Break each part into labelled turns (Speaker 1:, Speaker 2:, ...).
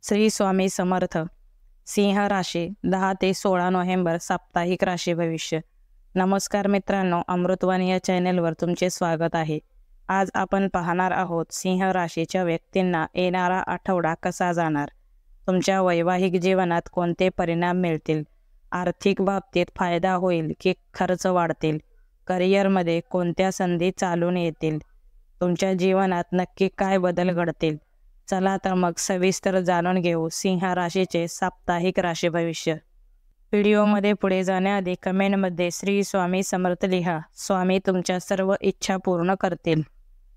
Speaker 1: श्री स्वामी समर्थ. सिंह राशी 10 ते 16 नोव्हेंबर साप्ताहिक राशी भविष्य. नमस्कार मित्रांनो, अमृतवाणी या चॅनेलवर तुमचे स्वागत आहे. आज आपण पाहणार आहोत सिंह राशीच्या व्यक्तींना येणारा आठवडा कसा जाणार, तुमच्या वैवाहिक जीवनात कोणते परिणाम मिळतील, आर्थिक बाबतीत फायदा होईल की खर्च वाढतील, करिअरमध्ये कोणत्या संधी चालून येतील, तुमच्या जीवनात नक्की काय बदल घडतील. चला तर मग सविस्तर जाणून घेऊ सिंह राशीचे साप्ताहिक राशी भविष्य. व्हिडिओमध्ये पुढे जाण्याआधी कमेंटमध्ये श्री स्वामी समर्थ लिहा. स्वामी तुमच्या सर्व इच्छा पूर्ण करतील.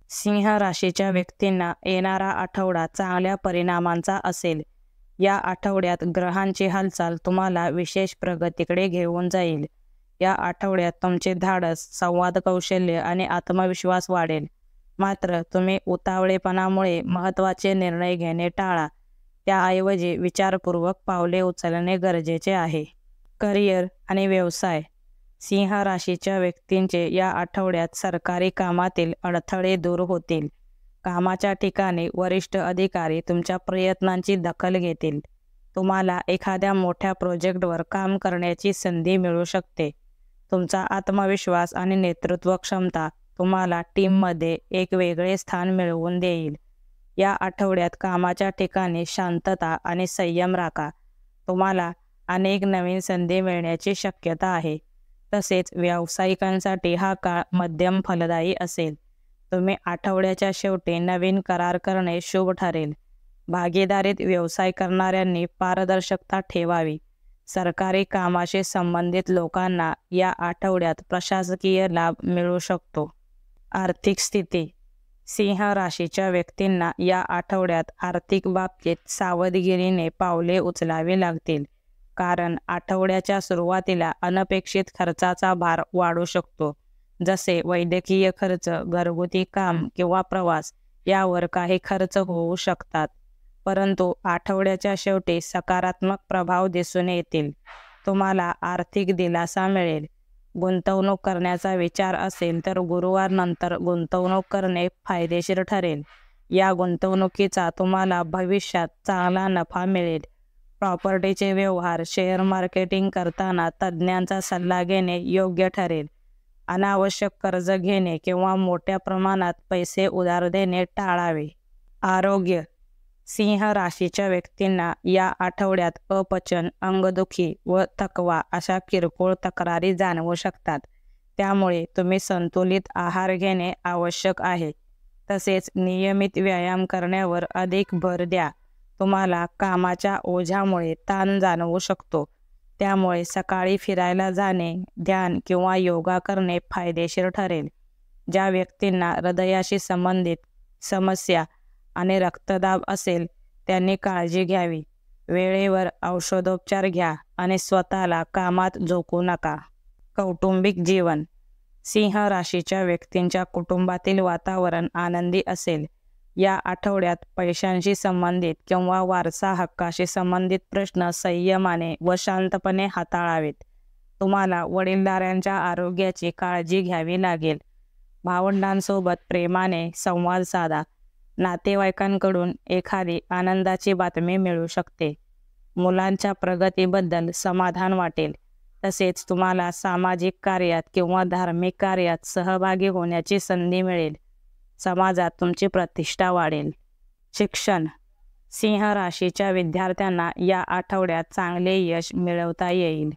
Speaker 1: सिंह राशीच्या व्यक्तींना येणारा आठवडा चांगल्या परिणामांचा असेल. या आठवड्यात ग्रहांची हालचाल तुम्हाला विशेष प्रगतीकडे घेऊन जाईल. या आठवड्यात तुमचे धाडस, संवाद कौशल्य आणि आत्मविश्वास वाढेल. मात्र तुम्ही उतावळेपणामुळे महत्त्वाचे निर्णय घेणे टाळा. त्याऐवजी विचारपूर्वक पावले उचलणे गरजेचे आहे. करिअर आणि व्यवसाय. सिंह राशीच्या व्यक्तींचे या आठवड्यात सरकारी कामातील अडथळे दूर होतील. कामाच्या ठिकाणी वरिष्ठ अधिकारी तुमच्या प्रयत्नांची दखल घेतील. तुम्हाला एखाद्या मोठ्या प्रोजेक्टवर काम करण्याची संधी मिळू शकते. तुमचा आत्मविश्वास आणि नेतृत्व क्षमता तुम्हाला टीममध्ये एक वेगळे स्थान मिळवून देईल. या आठवड्यात कामाच्या ठिकाणी शांतता आणि संयम राखा. तुम्हाला अनेक नवीन संधी मिळण्याची शक्यता आहे. तसेच व्यावसायिकांसाठी हा काळ मध्यम फलदायी असेल. तुम्ही आठवड्याच्या शेवटी नवीन करार करणे शुभ ठरेल. भागीदारीत व्यवसाय करणाऱ्यांनी पारदर्शकता ठेवावी. सरकारी कामाशी संबंधित लोकांना या आठवड्यात प्रशासकीय लाभ मिळू शकतो. आर्थिक स्थिती. सिंह राशीच्या व्यक्तींना या आठवड्यात आर्थिक बाबतीत सावधगिरीने पावले उचलावी लागतील. कारण आठवड्याच्या सुरुवातीला अनपेक्षित खर्चाचा भार वाढू शकतो. जसे वैद्यकीय खर्च, घरगुती काम किंवा प्रवास यावर काही खर्च होऊ शकतात. परंतु आठवड्याच्या शेवटी सकारात्मक प्रभाव दिसून येतील. तुम्हाला आर्थिक दिलासा मिळेल. गुंतवणूक करण्याचा विचार असेल तर गुरुवार नंतर गुंतवणूक करणे फायदेशीर ठरेल. या गुंतवणुकीचा तुम्हाला भविष्यात चांगला नफा मिळेल. प्रॉपर्टीचे व्यवहार, शेअर मार्केटिंग करताना तज्ज्ञांचा सल्ला घेणे योग्य ठरेल. अनावश्यक कर्ज घेणे किंवा मोठ्या प्रमाणात पैसे उधार देणे टाळावे. आरोग्य. सिंह राशीच्या व्यक्तींना या आठवड्यात अपचन, अंगदुखी व थकवा अशा किरकोळ तक्रारी जाणवू शकतात. त्यामुळे तुम्ही संतुलित आहार घेणे आवश्यक आहे. तसेच नियमित व्यायाम करण्यावर अधिक भर द्या. तुम्हाला कामाच्या ओझ्यामुळे ताण जाणवू शकतो. त्यामुळे सकाळी फिरायला जाणे, ध्यान किंवा योगा करणे फायदेशीर ठरेल. ज्या व्यक्तींना हृदयाशी संबंधित समस्या आणि रक्तदाब असेल त्यांनी काळजी घ्यावी. वेळेवर औषधोपचार घ्या आणि स्वतःला कामात झोकू नका. कौटुंबिक जीवन. सिंह राशीच्या व्यक्तींच्या कुटुंबातील वातावरण आनंदी असेल. या आठवड्यात पैशांशी संबंधित किंवा वारसा हक्काशी संबंधित प्रश्न संयमाने व शांतपणे हाताळावेत. तुम्हाला वडीलधाऱ्यांच्या आरोग्याची काळजी घ्यावी लागेल. भावंडांसोबत प्रेमाने संवाद साधा. नातेवाईकांकडून एखादी आनंदाची बातमी मिळू शकते. मुलांच्या प्रगतीबद्दल समाधान वाटेल. तसेच तुम्हाला सामाजिक कार्यात किंवा धार्मिक कार्यात सहभागी होण्याची संधी मिळेल. समाजात तुमची प्रतिष्ठा वाढेल. शिक्षण. सिंह राशीच्या विद्यार्थ्यांना या आठवड्यात चांगले यश मिळवता येईल.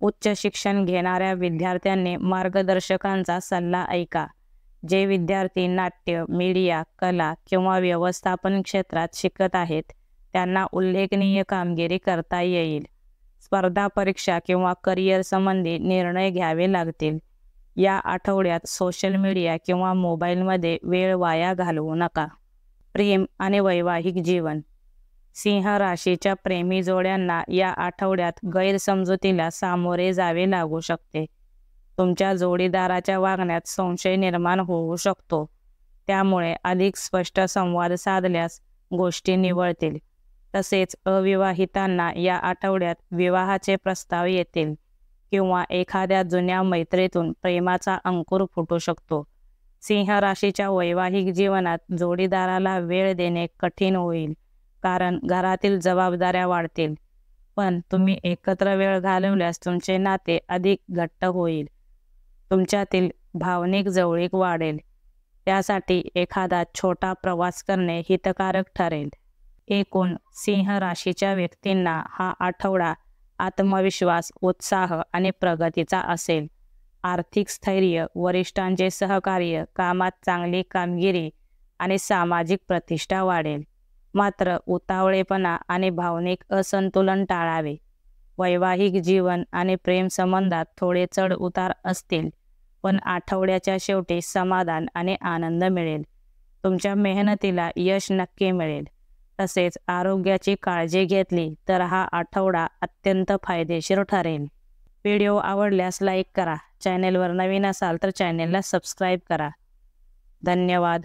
Speaker 1: उच्च शिक्षण घेणाऱ्या विद्यार्थ्यांनी मार्गदर्शकांचा सल्ला ऐका. जे विद्यार्थी नाट्य, मीडिया, कला किंवा व्यवस्थापन क्षेत्रात शिकत आहेत त्यांना उल्लेखनीय कामगिरी करता येईल. स्पर्धा परीक्षा किंवा करिअर संबंधी निर्णय घ्यावे लागतील. या आठवड्यात सोशल मीडिया किंवा मोबाईलमध्ये वेळ वाया घालवू नका. प्रेम आणि वैवाहिक जीवन. सिंह राशीच्या प्रेमी जोड्यांना या आठवड्यात गैरसमजुतीला सामोरे जावे लागू शकते. तुमच्या जोडीदाराच्या वागण्यात संशय निर्माण होऊ शकतो. त्यामुळे अधिक स्पष्ट संवाद साधल्यास गोष्टी निवळतील. तसेच अविवाहितांना या आठवड्यात विवाहाचे प्रस्ताव येतील किंवा एखाद्या जुन्या मैत्रीतून प्रेमाचा अंकुर फुटू शकतो. सिंह राशीच्या वैवाहिक जीवनात जोडीदाराला वेळ देणे कठीण होईल. कारण घरातील जबाबदाऱ्या वाढतील. पण तुम्ही एकत्र वेळ घालवल्यास तुमचे नाते अधिक घट्ट होईल. तुमच्यातील भावनिक जवळीक वाढेल. त्यासाठी एखादा छोटा प्रवास करणे हितकारक ठरेल. एकूण सिंह राशीच्या व्यक्तींना हा आठवडा आत्मविश्वास, उत्साह आणि प्रगतीचा असेल. आर्थिक स्थैर्य, वरिष्ठांचे सहकार्य, कामात चांगली कामगिरी आणि सामाजिक प्रतिष्ठा वाढेल. मात्र उतावळेपणा आणि भावनिक असंतुलन टाळावे. वैवाहिक जीवन आणि प्रेमसंबंधात थोडे चढ उतार असतील, पण आठवड्याच्या शेवटी समाधान आणि आनंद मिळेल. तुमच्या मेहनतीला यश नक्की मिळेल. तसेच आरोग्याची काळजी घेतली तर हा आठवडा अत्यंत फायदेशीर ठरेल. व्हिडिओ आवडल्यास लाईक करा. चॅनेलवर नवीन असाल तर चॅनेलला सबस्क्राईब करा. धन्यवाद.